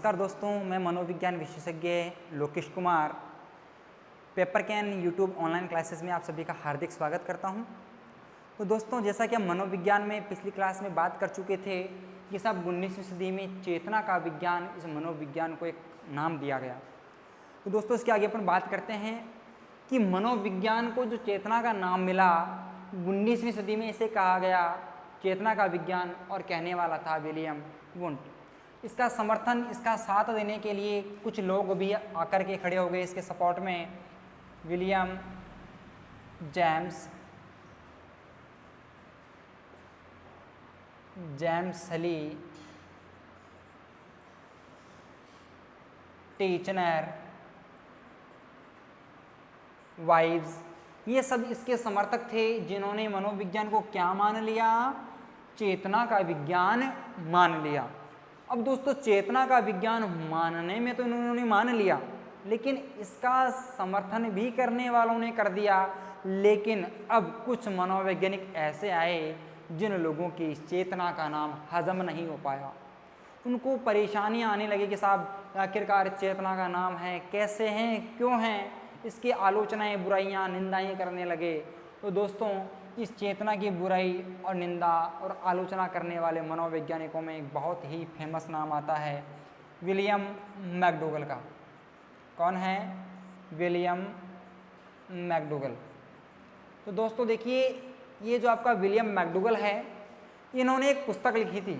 नमस्कार दोस्तों, मैं मनोविज्ञान विशेषज्ञ Lokesh Kumar paper can YouTube online classes में आप सभी का हार्दिक स्वागत करता हूं। तो दोस्तों, जैसा कि हम मनोविज्ञान में पिछली क्लास में बात कर चुके थे कि सब 19वीं सदी में चेतना का विज्ञान, इस मनोविज्ञान को एक नाम दिया गया। तो दोस्तों, इसके आगे अपन बात करते हैं कि मनोविज्ञान को जो चेतना का नाम मिला 19वीं सदी में, इसे कहा गया चेतना का विज्ञान और कहने वाला था विलियम वुंट। इसका समर्थन, इसका साथ देने के लिए कुछ लोग भी आकर के खड़े हो गए इसके सपोर्ट में। विलियम जेम्स हली, टीचनर, वाइव्स, ये सब इसके समर्थक थे जिन्होंने मनोविज्ञान को क्या मान लिया? चेतना का विज्ञान मान लिया। अब दोस्तों, चेतना का विज्ञान मानने में तो इन्होंने मान लिया, लेकिन इसका समर्थन भी करने वालों ने कर दिया। लेकिन अब कुछ मनोवैज्ञानिक ऐसे आए जिन लोगों की इस चेतना का नाम हजम नहीं हो पाया। उनको परेशानियां आने लगी कि साहब आखिरकार चेतना का नाम है, कैसे हैं, क्यों हैं, इसकी आलोचनाएं, बुराइयां, निंदाएं करने लगे। तो दोस्तों, इस चेतना की बुराई और निंदा और आलोचना करने वाले मनोवैज्ञानिकों में एक बहुत ही फेमस नाम आता है विलियम मैकडूगल का। कौन है? William McDougall. तो दोस्तों देखिए, ये जो आपका विलियम मैकडूगल है, इन्होंने एक पुस्तक लिखी थी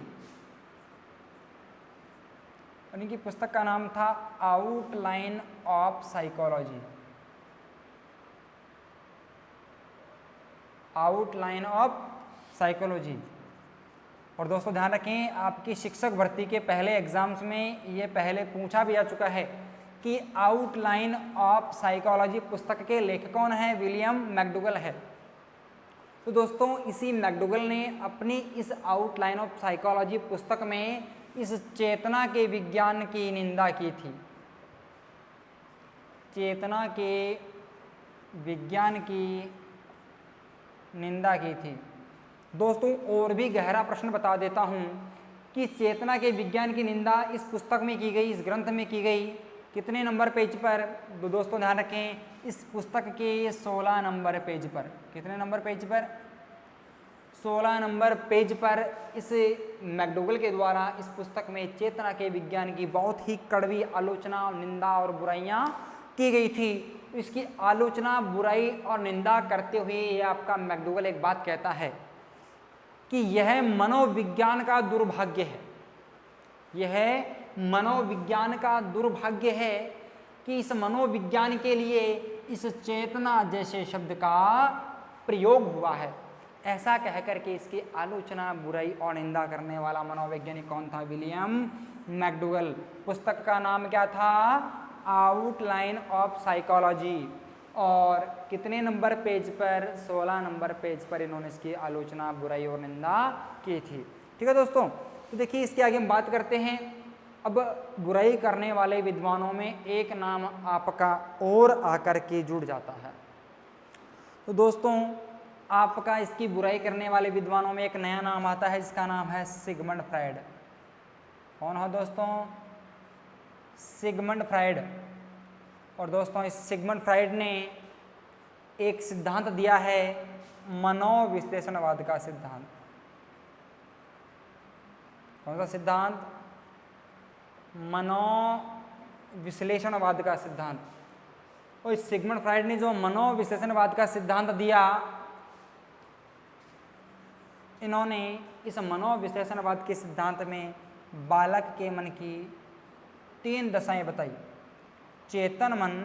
और इनकी पुस्तक का नाम था outline of psychology. Outline of psychology. और दोस्तों ध्यान रखें, आपकी शिक्षक भर्ती के पहले एग्जाम्स में ये पहले पूछा भी आ चुका है कि आउटलाइन ऑफ साइकोलॉजी पुस्तक के लेखक कौन है? विलियम मैकडूगल है। तो दोस्तों, इसी मैकडूगल ने अपनी इस आउटलाइन ऑफ साइकोलॉजी पुस्तक में इस चेतना के विज्ञान की निंदा की थी। चेतना के विज्ञान की निंदा की थी। दोस्तों, और भी गहरा प्रश्न बता देता हूं कि चेतना के विज्ञान की निंदा इस पुस्तक में की गई, इस ग्रंथ में की गई। कितने नंबर पेज पर? तो दोस्तों ध्यान रखें, इस पुस्तक के 16 नंबर पेज पर। कितने नंबर पेज पर? 16 नंबर पेज पर इस मैकडूगल के द्वारा इस पुस्तक में चेतना के विज्ञान की बहुत ही कड़वी आलोचना, निंदा और बुराइयां की गई थी। इसकी आलोचना, बुराई और निंदा करते हुए ये आपका मैकडूगल एक बात कहता है कि यह मनोविज्ञान का दुर्भाग्य है। यह मनोविज्ञान का दुर्भाग्य है कि इस मनोविज्ञान के लिए इस चेतना जैसे शब्द का प्रयोग हुआ है। ऐसा कहकर के इसकी आलोचना, बुराई और निंदा करने वाला मनोवैज्ञानिक कौन था? William McDougall. पुस्तक का नाम क्या था? Outline of psychology. और कितने नंबर पेज पर? 16 नंबर पेज पर इन्होंने इसकी आलोचना, बुराई और निंदा की थी। ठीक है दोस्तों, तो देखिए इसके आगे हम बात करते हैं। अब बुराई करने वाले विद्वानों में एक नाम आपका और आकर के जुड़ जाता है। तो दोस्तों, आपका इसकी बुराई करने वाले विद्वानों में एक नया नाम आता है जिसका नाम है सिगमंड फ्रायड। कौन है दोस्तों? Sigmund Freud. और दोस्तों, इस सिगमंड फ्रायड ने एक सिद्धांत दिया है, मनोविश्लेषणवाद का सिद्धांत। कौन सा सिद्धांत? मनोविश्लेषणवाद का सिद्धांत। और इस सिगमंड फ्रायड ने जो मनोविश्लेषणवाद का सिद्धांत दिया, इन्होंने इस मनोविश्लेषणवाद के सिद्धांत में बालक के मन की 3 दशाएं बताई। चेतन मन,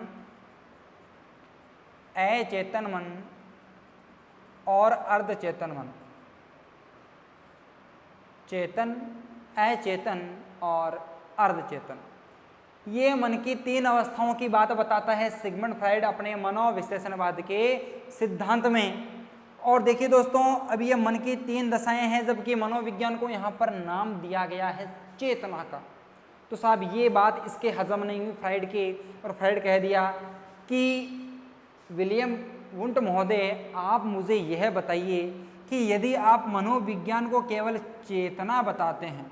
अचेतन मन और अर्धचेतन मन। चेतन, अचेतन और अर्धचेतन, ये मन की 3 अवस्थाओं की बात बताता है सिगमंड फ्रायड अपने मनोविश्लेषणवाद के सिद्धांत में। और देखिए दोस्तों, अब ये मन की 3 दशाएं हैं, जबकि मनोविज्ञान को यहाँ पर नाम दिया गया है चेतना का। तो साहब ये बात इसके हजम नहीं हुई फ्रायड के, और फ्रायड कह दिया कि विलियम वुंट महोदय, आप मुझे यह बताइए कि यदि आप मनोविज्ञान को केवल चेतना बताते हैं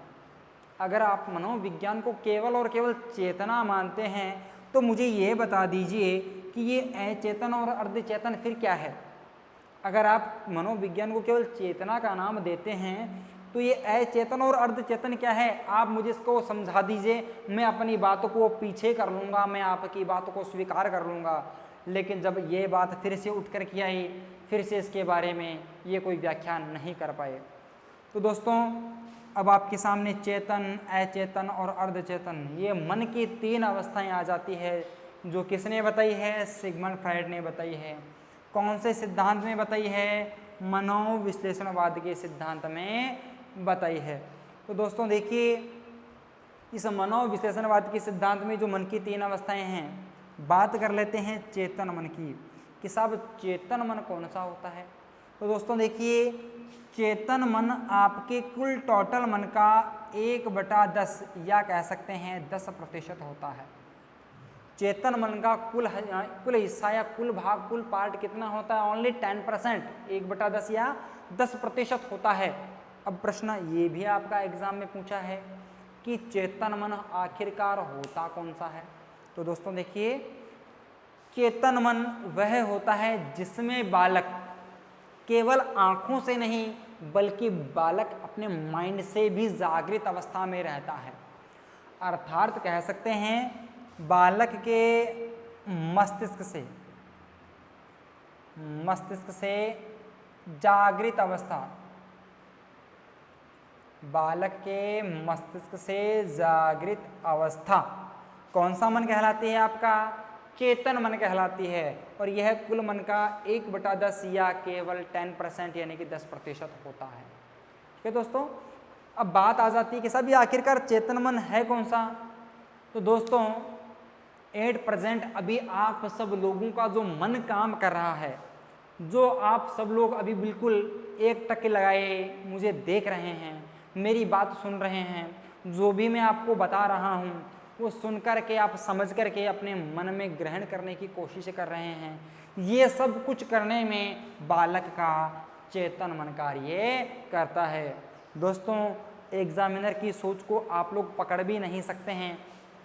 अगर आप मनोविज्ञान को केवल और केवल चेतना मानते हैं तो मुझे ये बता दीजिए कि ये अचेतन और अर्धचेतन फिर क्या है। अगर आप मनोविज्ञान को केवल चेतना का नाम देते हैं तो ये अचेतन और अर्धचेतन क्या है, आप मुझे इसको समझा दीजिए। मैं अपनी बातों को पीछे कर लूँगा, मैं आपकी बातों को स्वीकार कर लूँगा। लेकिन जब ये बात फिर से उठ कर के आई, फिर से इसके बारे में ये कोई व्याख्यान नहीं कर पाए। तो दोस्तों अब आपके सामने चेतन, अचेतन और अर्धचेतन, ये मन की 3 अवस्थाएं आ जाती है, जो किसने बताई है, सिगमंड फ्राइड ने बताई है। कौन से सिद्धांत में बताई है, मनोविश्लेषणवाद के सिद्धांत में बताई है। तो दोस्तों देखिए, इस मनोविश्लेषणवाद के सिद्धांत में जो मन की 3 अवस्थाएं हैं, बात कर लेते हैं चेतन मन की कि साहब चेतन मन कौन सा होता है। तो दोस्तों देखिए, चेतन मन आपके कुल टोटल मन का 1/10 या कह सकते हैं 10% होता है। चेतन मन का कुल हिस्सा या कुल भाग, कुल पार्ट कितना होता है, ओनली 10%, 1/10 या 10% होता है। अब प्रश्न ये भी आपका एग्जाम में पूछा है कि चेतन मन आखिरकार होता कौन सा है। तो दोस्तों देखिए, चेतन मन वह होता है जिसमें बालक केवल आंखों से नहीं बल्कि बालक अपने माइंड से भी जागृत अवस्था में रहता है। अर्थात कह सकते हैं बालक के मस्तिष्क से जागृत अवस्था, बालक के मस्तिष्क से जागृत अवस्था कौन सा मन कहलाती है, आपका चेतन मन कहलाती है। और यह कुल मन का 1/10 या केवल 10% यानी कि 10% होता है। ठीक है दोस्तों, अब बात आ जाती है कि सब ये आखिरकार चेतन मन है कौन सा। तो दोस्तों एट प्रेजेंट अभी आप सब लोगों का जो मन काम कर रहा है, जो आप सब लोग अभी बिल्कुल एक टक लगाए मुझे देख रहे हैं, मेरी बात सुन रहे हैं, जो भी मैं आपको बता रहा हूँ वो सुन कर के आप समझ कर के अपने मन में ग्रहण करने की कोशिश कर रहे हैं। ये सब कुछ करने में बालक का चेतन मन कार्य करता है। दोस्तों एग्जामिनर की सोच को आप लोग पकड़ भी नहीं सकते हैं,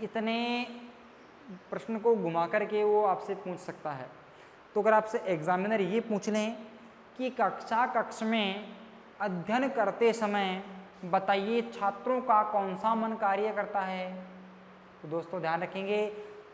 इतने प्रश्न को घुमा कर के वो आपसे पूछ सकता है। तो अगर आपसे एग्जामिनर ये पूछ लें कि कक्ष में अध्ययन करते समय बताइए छात्रों का कौन सा मन कार्य करता है, तो दोस्तों ध्यान रखेंगे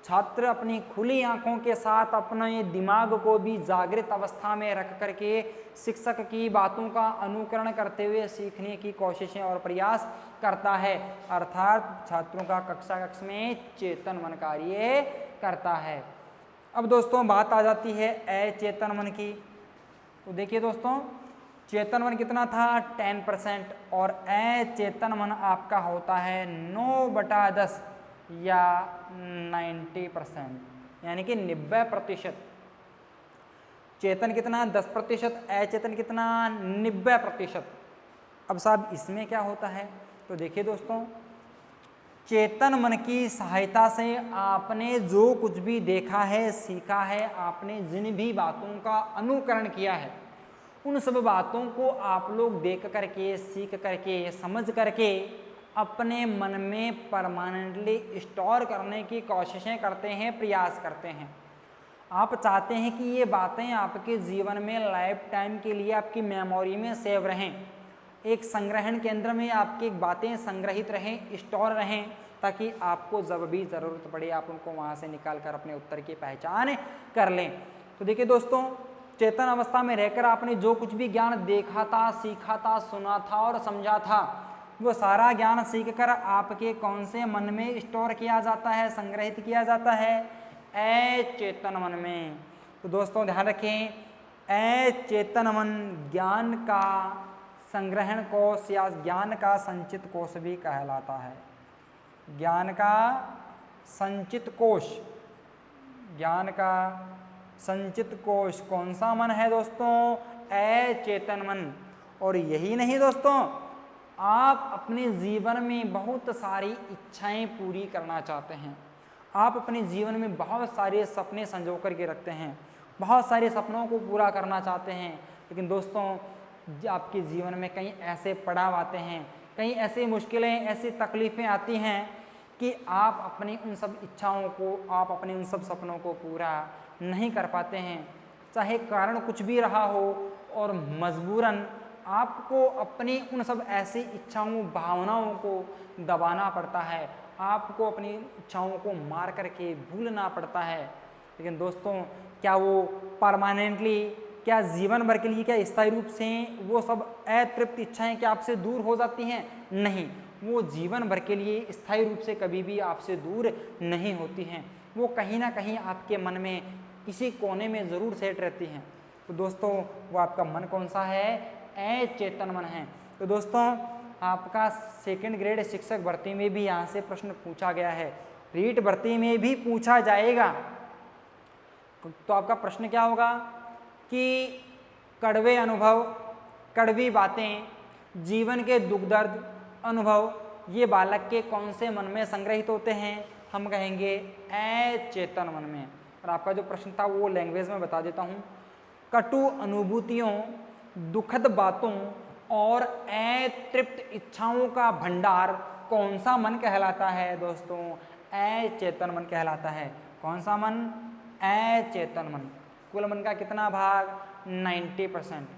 छात्र अपनी खुली आंखों के साथ अपने दिमाग को भी जागृत अवस्था में रख करके शिक्षक की बातों का अनुकरण करते हुए सीखने की कोशिशें और प्रयास करता है। अर्थात छात्रों का कक्ष में चेतन मन कार्य करता है। अब दोस्तों बात आ जाती है अचेतन मन की। तो देखिए दोस्तों, चेतन मन कितना था 10% और अचेतन मन आपका होता है 9/10 या 90%, यानी कि 90%। चेतन कितना 10%, अचेतन कितना 90%। अब साहब इसमें क्या होता है, तो देखिए दोस्तों, चेतन मन की सहायता से आपने जो कुछ भी देखा है, सीखा है, आपने जिन भी बातों का अनुकरण किया है, उन सब बातों को आप लोग देख करके, सीख करके, समझ करके अपने मन में परमानेंटली स्टोर करने की कोशिशें करते हैं, प्रयास करते हैं। आप चाहते हैं कि ये बातें आपके जीवन में लाइफ टाइम के लिए आपकी मेमोरी में सेव रहें, एक संग्रहण केंद्र में आपकी बातें संग्रहित रहें, स्टोर रहें, ताकि आपको जब भी ज़रूरत पड़े आप उनको वहाँ से निकाल कर अपने उत्तर की पहचान कर लें। तो देखिए दोस्तों, चेतन अवस्था में रहकर आपने जो कुछ भी ज्ञान देखा था, सीखा था, सुना था और समझा था, वो सारा ज्ञान सीखकर आपके कौन से मन में स्टोर किया जाता है, संग्रहित किया जाता है, अचेतन मन में। तो दोस्तों ध्यान रखें, अचेतन मन ज्ञान का संग्रहण कोश या ज्ञान का संचित कोश भी कहलाता है। ज्ञान का संचित कोश, ज्ञान का संचित कोश कौन सा मन है दोस्तों, अचेतन मन। और यही नहीं दोस्तों, आप अपने जीवन में बहुत सारी इच्छाएं पूरी करना चाहते हैं, आप अपने जीवन में बहुत सारे सपने संजो कर के रखते हैं, बहुत सारे सपनों को पूरा करना चाहते हैं, लेकिन दोस्तों आपके जीवन में कई ऐसे पड़ाव आते हैं, कहीं ऐसी मुश्किलें, ऐसी तकलीफ़ें आती हैं कि आप अपनी उन सब इच्छाओं को, आप अपने उन सब सपनों को पूरा नहीं कर पाते हैं, चाहे कारण कुछ भी रहा हो, और मजबूरन आपको अपनी उन सब ऐसी इच्छाओं, भावनाओं को दबाना पड़ता है, आपको अपनी इच्छाओं को मार करके भूलना पड़ता है। लेकिन दोस्तों, क्या वो परमानेंटली, क्या जीवन भर के लिए, क्या स्थायी रूप से वो सब अतृप्त इच्छाएं क्या आपसे दूर हो जाती हैं? नहीं, वो जीवन भर के लिए स्थायी रूप से कभी भी आपसे दूर नहीं होती हैं। वो कहीं ना कहीं आपके मन में किसी कोने में ज़रूर सेट रहती हैं। तो दोस्तों, वो आपका मन कौन सा है? अचेतन मन है। तो दोस्तों, आपका सेकंड ग्रेड शिक्षक भर्ती में भी यहाँ से प्रश्न पूछा गया है, रीट भर्ती में भी पूछा जाएगा। तो आपका प्रश्न क्या होगा कि कड़वे अनुभव, कड़वी बातें, जीवन के दुख दर्द अनुभव ये बालक के कौन से मन में संग्रहित होते हैं? हम कहेंगे अचेतन मन में। और आपका जो प्रश्न था वो लैंग्वेज में बता देता हूँ। कटु अनुभूतियों, दुखद बातों और अतृप्त इच्छाओं का भंडार कौन सा मन कहलाता है? दोस्तों, अचेतन मन कहलाता है। कौन सा मन? अचेतन मन। कुल मन का कितना भाग? 90%।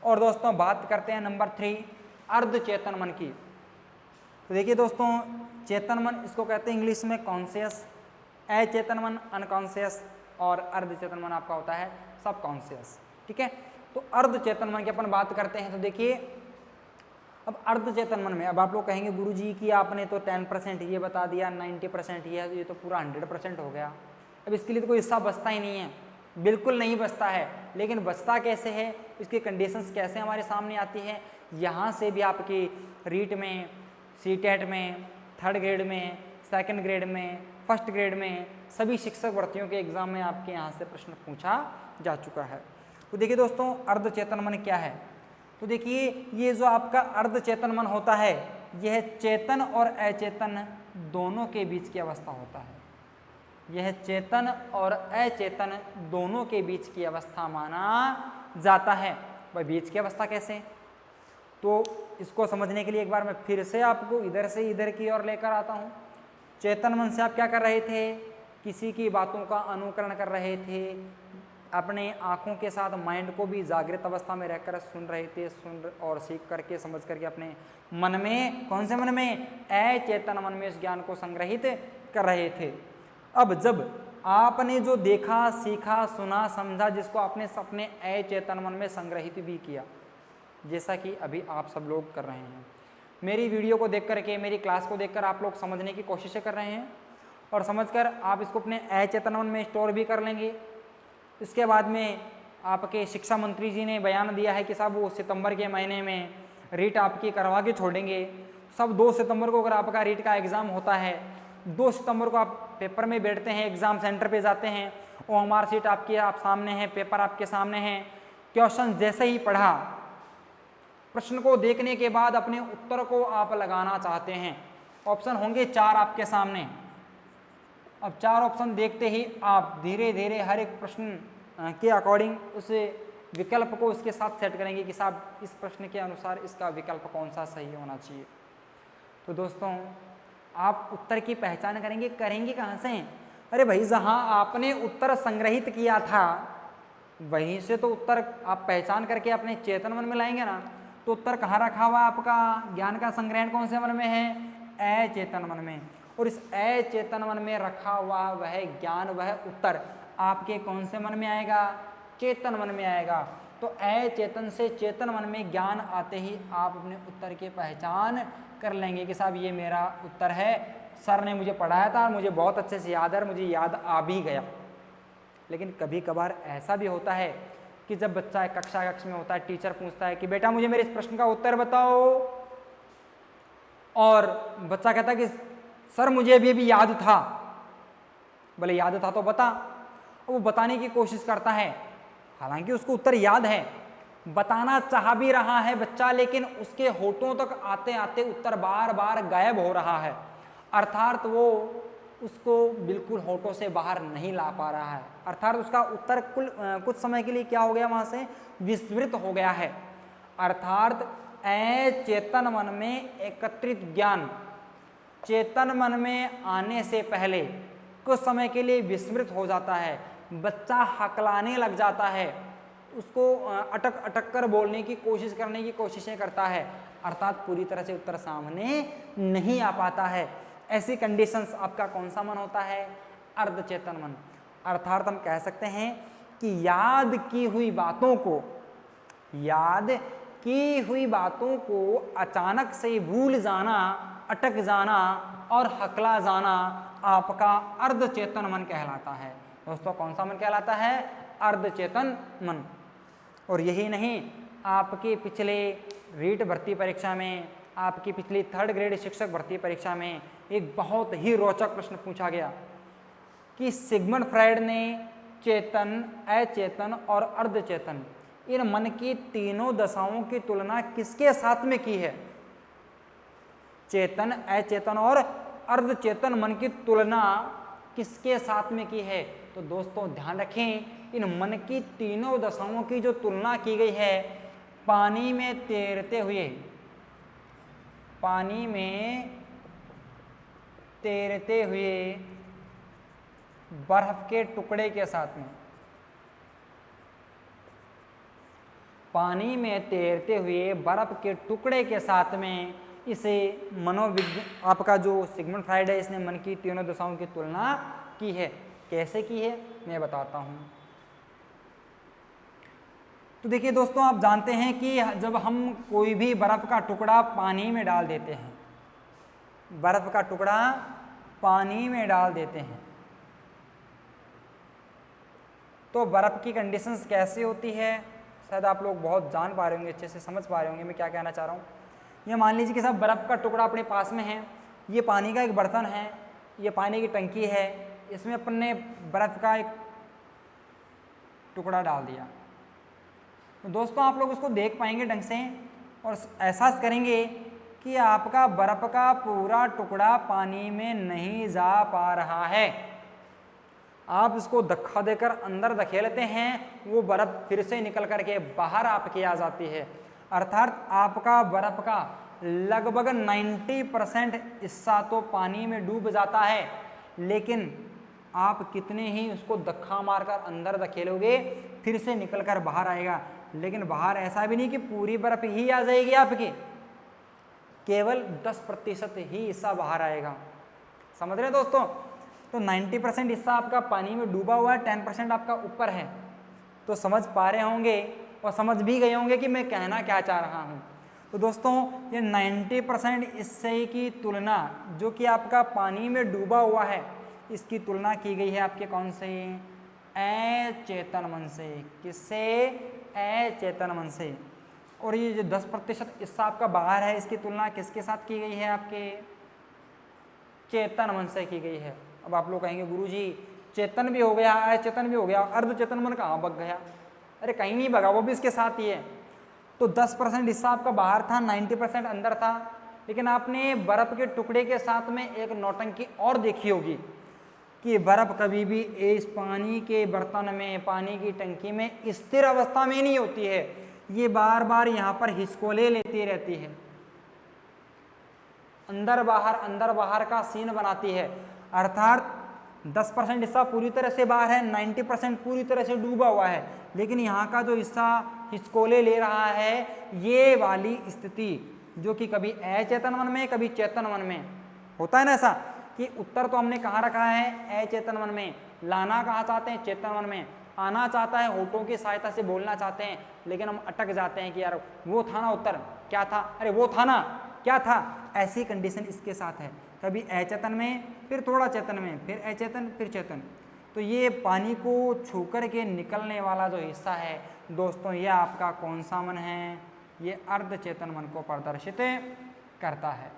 और दोस्तों, बात करते हैं नंबर 3, अर्धचेतन मन की। तो देखिए दोस्तों, चेतन मन इसको कहते हैं इंग्लिश में कॉन्शियस, अचेतन मन अनकॉन्शियस, और अर्धचेतन मन आपका होता है सबकॉन्शियस। ठीक है, तो अर्धचेतन मन की अपन बात करते हैं। तो देखिए, अब अर्धचेतन मन में अब आप लोग कहेंगे गुरुजी कि आपने तो 10% ये बता दिया, 90% ये तो पूरा 100% हो गया, अब इसके लिए तो कोई हिस्सा बचता ही नहीं है। बिल्कुल नहीं बचता है, लेकिन बचता कैसे है, इसकी कंडीशंस कैसे हमारे सामने आती है, यहाँ से भी आपकी रीट में, सीटेट में, थर्ड ग्रेड में, सेकंड ग्रेड में, फर्स्ट ग्रेड में, सभी शिक्षक भर्तियों के एग्जाम में आपके यहाँ से प्रश्न पूछा जा चुका है। तो देखिए दोस्तों, अर्धचेतन मन क्या है? तो देखिए, ये जो आपका अर्धचेतन मन होता है, यह चेतन और अचेतन दोनों के बीच की अवस्था होता है। यह चेतन और अचेतन दोनों के बीच की अवस्था माना जाता है। भाई, बीच की अवस्था कैसे? तो इसको समझने के लिए एक बार मैं फिर से आपको इधर से इधर की ओर लेकर आता हूँ। चेतन मन से आप क्या कर रहे थे? किसी की बातों का अनुकरण कर रहे थे, अपने आँखों के साथ माइंड को भी जागृत अवस्था में रहकर सुन रहे थे, सुन और सीख करके, समझ करके अपने मन में, कौन से मन में? अचेतन मन में इस ज्ञान को संग्रहित कर रहे थे। अब जब आपने जो देखा, सीखा, सुना, समझा, जिसको आपने अपने अचेतन मन में संग्रहित भी किया, जैसा कि अभी आप सब लोग कर रहे हैं, मेरी वीडियो को देख करके, मेरी क्लास को देखकर आप लोग समझने की कोशिश कर रहे हैं, और समझकर आप इसको अपने अचेतन मन में स्टोर भी कर लेंगे। इसके बाद में आपके शिक्षा मंत्री जी ने बयान दिया है कि साहब वो सितंबर के महीने में रीट आपकी करवा के छोड़ेंगे। सब 2 सितंबर को अगर आपका रीट का एग्ज़ाम होता है, 2 सितंबर को आप पेपर में बैठते हैं, एग्ज़ाम सेंटर पे जाते हैं, OMR शीट आपकी आप सामने है, पेपर आपके सामने है, क्वेश्चन जैसे ही पढ़ा, प्रश्न को देखने के बाद अपने उत्तर को आप लगाना चाहते हैं, ऑप्शन होंगे 4 आपके सामने। अब 4 ऑप्शन देखते ही आप धीरे धीरे हर एक प्रश्न के अकॉर्डिंग उस विकल्प को उसके साथ सेट करेंगे कि साहब इस प्रश्न के अनुसार इसका विकल्प कौन सा सही होना चाहिए। तो दोस्तों, आप उत्तर की पहचान करेंगे कहाँ से? अरे भाई, जहाँ आपने उत्तर संग्रहित किया था वहीं से तो उत्तर आप पहचान करके अपने चेतन मन में लाएंगे ना। तो उत्तर कहाँ रखा हुआ आपका? ज्ञान का संग्रहण कौन से मन में है? अचेतन मन में। और इस अचेतन मन में रखा हुआ वह ज्ञान, वह उत्तर आपके कौन से मन में आएगा? चेतन मन में आएगा। तो अचेतन से चेतन मन में ज्ञान आते ही आप अपने उत्तर की पहचान कर लेंगे कि साहब ये मेरा उत्तर है, सर ने मुझे पढ़ाया था और मुझे बहुत अच्छे से याद है, मुझे याद आ भी गया। लेकिन कभी कभार ऐसा भी होता है कि जब बच्चा कक्षा में होता है, टीचर पूछता है कि बेटा मुझे मेरे इस प्रश्न का उत्तर बताओ, और बच्चा कहता है कि सर मुझे अभी याद था। बोले याद था तो बता। वो बताने की कोशिश करता है, हालांकि उसको उत्तर याद है, बताना चाह भी रहा है बच्चा, लेकिन उसके होठों तक आते आते उत्तर बार बार गायब हो रहा है, अर्थात वो उसको बिल्कुल होठों से बाहर नहीं ला पा रहा है, अर्थात उसका उत्तर कुछ समय के लिए क्या हो गया, वहाँ से विस्मृत हो गया है। अर्थात अचेतन मन में एकत्रित ज्ञान चेतन मन में आने से पहले कुछ समय के लिए विस्मृत हो जाता है, बच्चा हकलाने लग जाता है, उसको अटक अटक कर बोलने की कोशिश करने की कोशिशें करता है, अर्थात पूरी तरह से उत्तर सामने नहीं आ पाता है। ऐसी कंडीशंस आपका कौन सा मन होता है? अर्धचेतन मन। अर्थात हम कह सकते हैं कि याद की हुई बातों को अचानक से भूल जाना, अटक जाना और हकला जाना आपका अर्धचेतन मन कहलाता है। दोस्तों कौन सा मन कहलाता है? अर्धचेतन मन। और यही नहीं, आपके पिछले रीट भर्ती परीक्षा में, आपकी पिछली 3rd ग्रेड शिक्षक भर्ती परीक्षा में एक बहुत ही रोचक प्रश्न पूछा गया कि सिगमंड फ्रायड ने चेतन, अचेतन और अर्धचेतन इन मन की तीनों दशाओं की तुलना किसके साथ में की है? चेतन, अचेतन और अर्धचेतन मन की तुलना किसके साथ में की है? तो दोस्तों ध्यान रखें, इन मन की तीनों दशाओं की जो तुलना की गई है, पानी में तैरते हुए बर्फ के टुकड़े के साथ में, पानी में तैरते हुए बर्फ के टुकड़े के साथ में इसे मनोविज्ञान आपका जो सिगमंड फ्रायड है, इसने मन की तीनों दशाओं की तुलना की है। कैसे की है मैं बताता हूं। तो देखिए दोस्तों, आप जानते हैं कि जब हम कोई भी बर्फ का टुकड़ा पानी में डाल देते हैं, बर्फ का टुकड़ा पानी में डाल देते हैं, तो बर्फ की कंडीशंस कैसी होती है? शायद आप लोग बहुत जान पा रहे होंगे, अच्छे से समझ पा रहे होंगे मैं क्या कहना चाह रहा हूँ। ये मान लीजिए कि साहब बर्फ का टुकड़ा अपने पास में है, ये पानी का एक बर्तन है, ये पानी की टंकी है, इसमें अपन ने बर्फ का एक टुकड़ा डाल दिया। तो दोस्तों आप लोग उसको देख पाएंगे ढंग से और एहसास करेंगे कि आपका बर्फ का पूरा टुकड़ा पानी में नहीं जा पा रहा है। आप इसको धक्का देकर अंदर धकेलते हैं, वो बर्फ फिर से निकल करके बाहर आपके आ जाती है। अर्थात आपका बर्फ का लगभग 90% हिस्सा तो पानी में डूब जाता है, लेकिन आप कितने ही उसको धक्का मारकर अंदर धकेलोगे फिर से निकलकर बाहर आएगा। लेकिन बाहर ऐसा भी नहीं कि पूरी बर्फ ही आ जाएगी आपकी, केवल 10% ही हिस्सा बाहर आएगा। समझ रहे हैं दोस्तों? तो 90% हिस्सा आपका पानी में डूबा हुआ है, 10% आपका ऊपर है। तो समझ पा रहे होंगे और समझ भी गए होंगे कि मैं कहना क्या चाह रहा हूँ। तो दोस्तों ये 90% हिस्से की तुलना जो कि आपका पानी में डूबा हुआ है, इसकी तुलना की गई है आपके कौन से? अचेतन मन से। किससे? अचेतन मन से। और ये जो 10% हिस्सा आपका बाहर है, इसकी तुलना किसके साथ की गई है? आपके चेतन मन से की गई है। अब आप लोग कहेंगे गुरुजी चेतन भी हो गया, अचेतन भी हो गया, अर्धचेतन मन कहाँ भग गया? अरे कहीं नहीं भगा, वो भी इसके साथ ही है। तो 10% हिस्सा आपका बाहर था, 90% अंदर था। लेकिन आपने बर्फ के टुकड़े के साथ में एक नौटंकी और देखी होगी कि बर्फ कभी भी इस पानी के बर्तन में, पानी की टंकी में स्थिर अवस्था में नहीं होती है, ये बार बार यहाँ पर हिचकोले लेती रहती है, अंदर बाहर का सीन बनाती है। अर्थात 10% हिस्सा पूरी तरह से बाहर है, 90% पूरी तरह से डूबा हुआ है, लेकिन यहाँ का जो हिस्सा हिचकोले ले रहा है, ये वाली स्थिति जो कि कभी अचेतन मन में कभी चेतन मन में होता है ना, ऐसा कि उत्तर तो हमने कहाँ रखा है? अचेतन मन में। लाना कहाँ चाहते हैं? चेतन मन में। आना चाहता है, होठों की सहायता से बोलना चाहते हैं, लेकिन हम अटक जाते हैं कि यार वो था ना उत्तर, क्या था? अरे वो था ना, क्या था? ऐसी कंडीशन इसके साथ है, कभी अचेतन में, फिर थोड़ा चेतन में, फिर अचेतन, फिर चेतन। तो ये पानी को छू कर के निकलने वाला जो हिस्सा है दोस्तों, ये आपका कौन सा मन है? ये अर्धचेतन मन को प्रदर्शित करता है।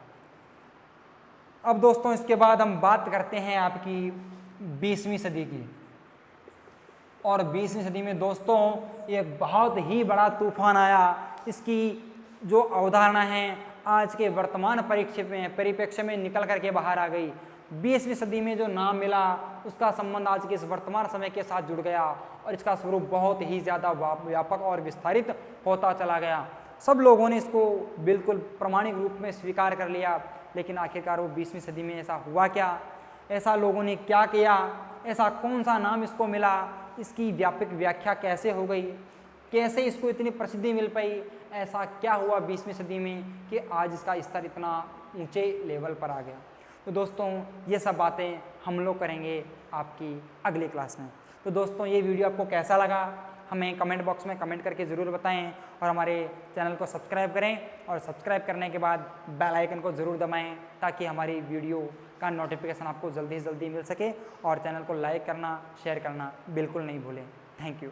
अब दोस्तों इसके बाद हम बात करते हैं आपकी 20वीं सदी की। और 20वीं सदी में दोस्तों एक बहुत ही बड़ा तूफान आया। इसकी जो अवधारणा है आज के वर्तमान परिप्रेक्ष्य में निकल करके बाहर आ गई। 20वीं सदी में जो नाम मिला उसका संबंध आज के इस वर्तमान समय के साथ जुड़ गया और इसका स्वरूप बहुत ही ज़्यादा व्यापक और विस्तारित होता चला गया। सब लोगों ने इसको बिल्कुल प्रामाणिक रूप में स्वीकार कर लिया, लेकिन आखिरकार वो 20वीं सदी में ऐसा हुआ क्या, ऐसा लोगों ने क्या किया, ऐसा कौन सा नाम इसको मिला, इसकी व्यापक व्याख्या कैसे हो गई, कैसे इसको इतनी प्रसिद्धि मिल पाई, ऐसा क्या हुआ 20वीं सदी में कि आज इसका स्तर इतना ऊंचे लेवल पर आ गया। तो दोस्तों ये सब बातें हम लोग करेंगे आपकी अगली क्लास में। तो दोस्तों ये वीडियो आपको कैसा लगा हमें कमेंट बॉक्स में कमेंट करके ज़रूर बताएं, और हमारे चैनल को सब्सक्राइब करें, और सब्सक्राइब करने के बाद बेल आइकन को ज़रूर दबाएं ताकि हमारी वीडियो का नोटिफिकेशन आपको जल्दी से जल्दी मिल सके, और चैनल को लाइक करना शेयर करना बिल्कुल नहीं भूलें। Thank you.